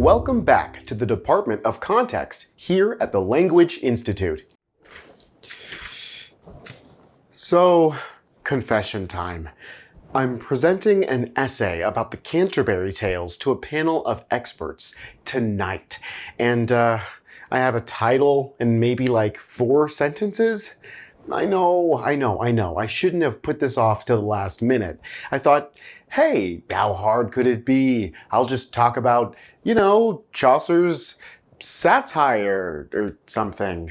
Welcome back to the Department of Context here at the Language Institute. So, confession time. I'm presenting an essay about the Canterbury Tales to a panel of experts tonight. And I have a title and maybe like 4 sentences. I know. I shouldn't have put this off to the last minute. I thought, hey, how hard could it be? I'll just talk about, Chaucer's satire or something.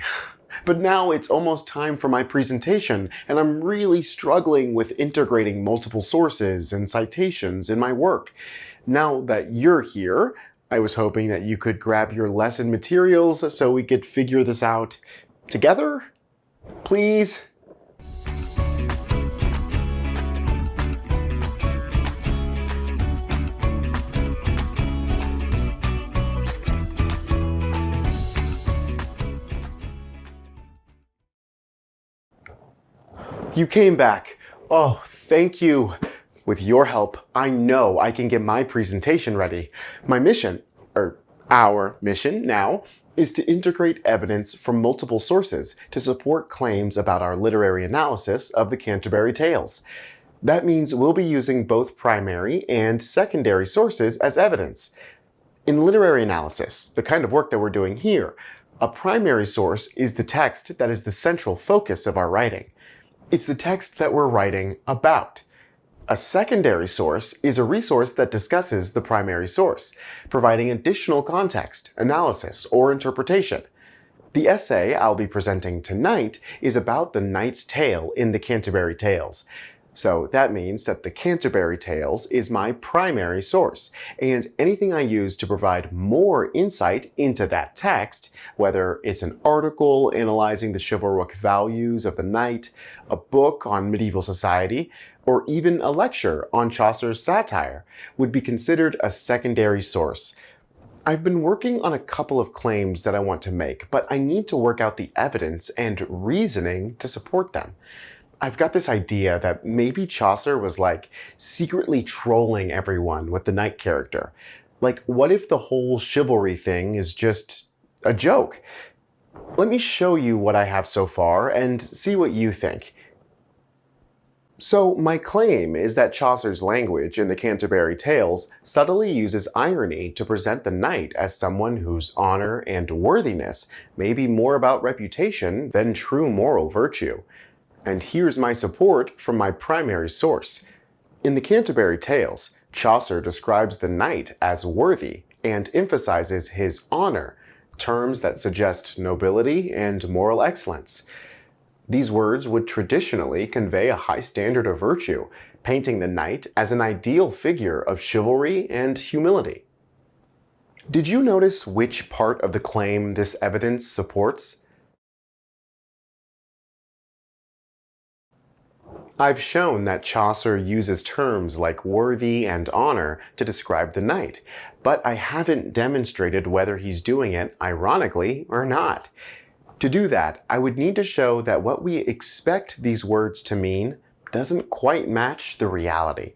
But now it's almost time for my presentation, and I'm really struggling with integrating multiple sources and citations in my work. Now that you're here, I was hoping that you could grab your lesson materials so we could figure this out together. Please? You came back. Oh, thank you. With your help, I know I can get my presentation ready. My mission, or our mission now, is to integrate evidence from multiple sources to support claims about our literary analysis of the Canterbury Tales. That means we'll be using both primary and secondary sources as evidence. In literary analysis, the kind of work that we're doing here, a primary source is the text that is the central focus of our writing. It's the text that we're writing about. A secondary source is a resource that discusses the primary source, providing additional context, analysis, or interpretation. The essay I'll be presenting tonight is about the Knight's Tale in the Canterbury Tales. So that means that the Canterbury Tales is my primary source, and anything I use to provide more insight into that text, whether it's an article analyzing the chivalric values of the knight, a book on medieval society, or even a lecture on Chaucer's satire, would be considered a secondary source. I've been working on a couple of claims that I want to make, but I need to work out the evidence and reasoning to support them. I've got this idea that maybe Chaucer was secretly trolling everyone with the knight character. What if the whole chivalry thing is just a joke? Let me show you what I have so far and see what you think. So my claim is that Chaucer's language in the Canterbury Tales subtly uses irony to present the knight as someone whose honor and worthiness may be more about reputation than true moral virtue. And here's my support from my primary source. In the Canterbury Tales, Chaucer describes the knight as worthy and emphasizes his honor, terms that suggest nobility and moral excellence. These words would traditionally convey a high standard of virtue, painting the knight as an ideal figure of chivalry and humility. Did you notice which part of the claim this evidence supports? I've shown that Chaucer uses terms like worthy and honor to describe the knight, but I haven't demonstrated whether he's doing it ironically or not. To do that, I would need to show that what we expect these words to mean doesn't quite match the reality.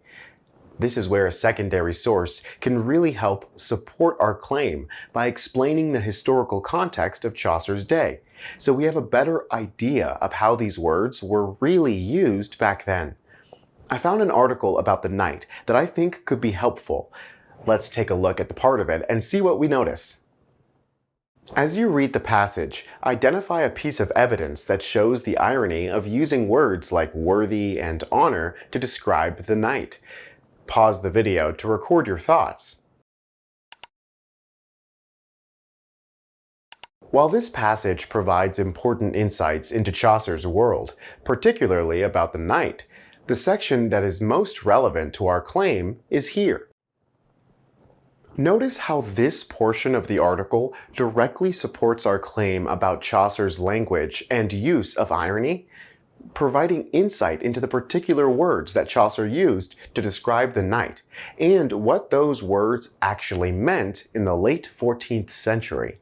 This is where a secondary source can really help support our claim by explaining the historical context of Chaucer's day, so we have a better idea of how these words were really used back then. I found an article about the knight that I think could be helpful. Let's take a look at the part of it and see what we notice. As you read the passage, identify a piece of evidence that shows the irony of using words like worthy and honor to describe the knight. Pause the video to record your thoughts. While this passage provides important insights into Chaucer's world, particularly about the knight, the section that is most relevant to our claim is here. Notice how this portion of the article directly supports our claim about Chaucer's language and use of irony, providing insight into the particular words that Chaucer used to describe the knight, and what those words actually meant in the late 14th century.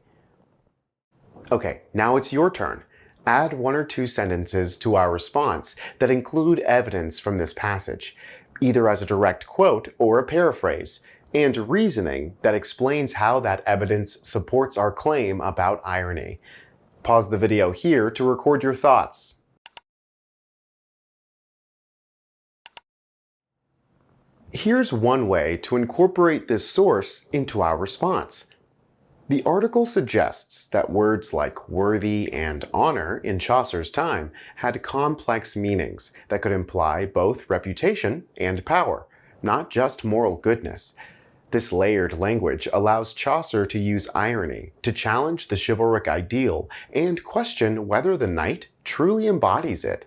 Okay, now it's your turn. Add 1 or 2 sentences to our response that include evidence from this passage, either as a direct quote or a paraphrase, and reasoning that explains how that evidence supports our claim about irony. Pause the video here to record your thoughts. Here's one way to incorporate this source into our response. The article suggests that words like worthy and honor in Chaucer's time had complex meanings that could imply both reputation and power, not just moral goodness. This layered language allows Chaucer to use irony to challenge the chivalric ideal and question whether the knight truly embodies it.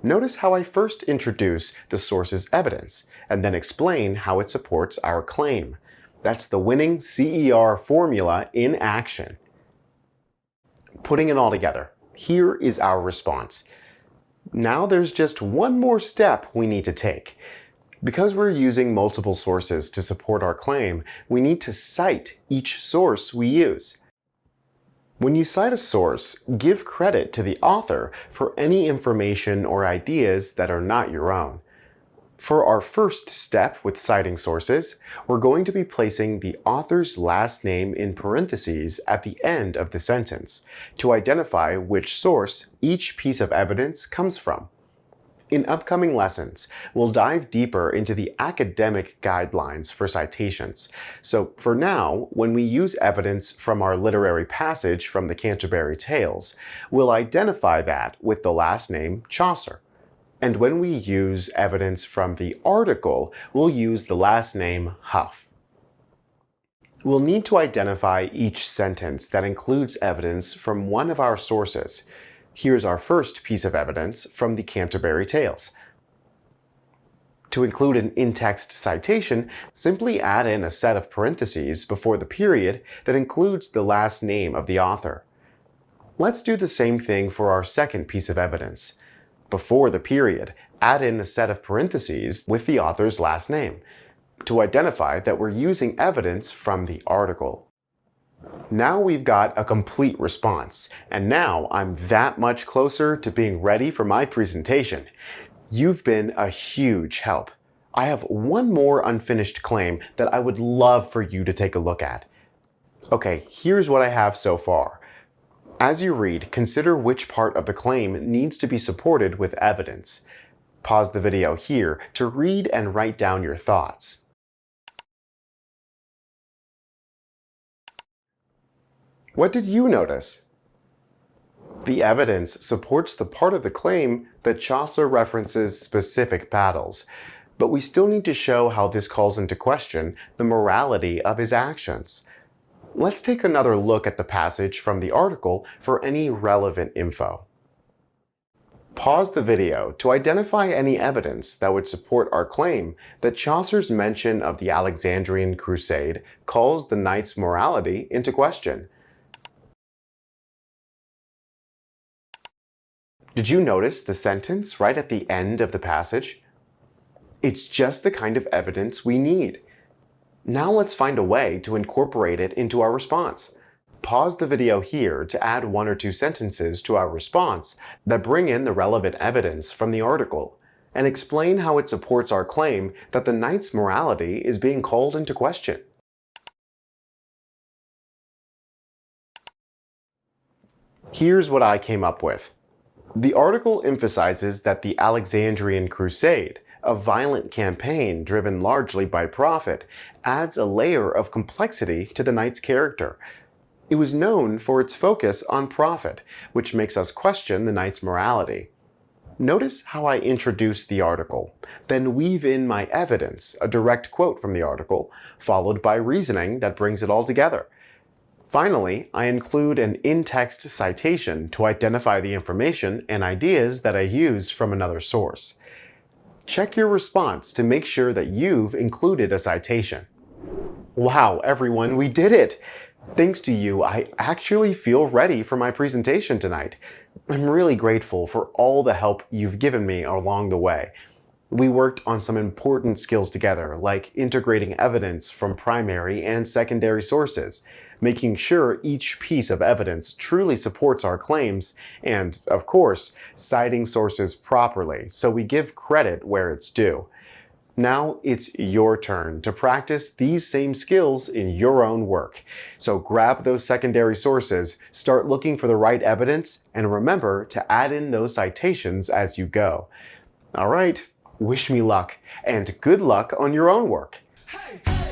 Notice how I first introduce the source's evidence and then explain how it supports our claim. That's the winning CER formula in action. Putting it all together, here is our response. Now there's just one more step we need to take. Because we're using multiple sources to support our claim, we need to cite each source we use. When you cite a source, give credit to the author for any information or ideas that are not your own. For our first step with citing sources, we're going to be placing the author's last name in parentheses at the end of the sentence to identify which source each piece of evidence comes from. In upcoming lessons, we'll dive deeper into the academic guidelines for citations. So for now, when we use evidence from our literary passage from the Canterbury Tales, we'll identify that with the last name Chaucer. And when we use evidence from the article, we'll use the last name Huff. We'll need to identify each sentence that includes evidence from one of our sources. Here's our first piece of evidence from the Canterbury Tales. To include an in-text citation, simply add in a set of parentheses before the period that includes the last name of the author. Let's do the same thing for our second piece of evidence. Before the period, add in a set of parentheses with the author's last name to identify that we're using evidence from the article. Now we've got a complete response, and now I'm that much closer to being ready for my presentation. You've been a huge help. I have one more unfinished claim that I would love for you to take a look at. Okay, here's what I have so far. As you read, consider which part of the claim needs to be supported with evidence. Pause the video here to read and write down your thoughts. What did you notice? The evidence supports the part of the claim that Chaucer references specific battles, but we still need to show how this calls into question the morality of his actions. Let's take another look at the passage from the article for any relevant info. Pause the video to identify any evidence that would support our claim that Chaucer's mention of the Alexandrian Crusade calls the knight's morality into question. Did you notice the sentence right at the end of the passage? It's just the kind of evidence we need. Now let's find a way to incorporate it into our response. Pause the video here to add one or two sentences to our response that bring in the relevant evidence from the article, and explain how it supports our claim that the knight's morality is being called into question. Here's what I came up with. The article emphasizes that the Alexandrian Crusade, a violent campaign driven largely by profit, adds a layer of complexity to the knight's character. It was known for its focus on profit, which makes us question the knight's morality. Notice how I introduce the article, then weave in my evidence, a direct quote from the article, followed by reasoning that brings it all together. Finally, I include an in-text citation to identify the information and ideas that I used from another source. Check your response to make sure that you've included a citation. Wow, everyone, we did it! Thanks to you, I actually feel ready for my presentation tonight. I'm really grateful for all the help you've given me along the way. We worked on some important skills together, like integrating evidence from primary and secondary sources, making sure each piece of evidence truly supports our claims, and, of course, citing sources properly so we give credit where it's due. Now it's your turn to practice these same skills in your own work. So grab those secondary sources, start looking for the right evidence, and remember to add in those citations as you go. All right, wish me luck, and good luck on your own work. Hey, hey.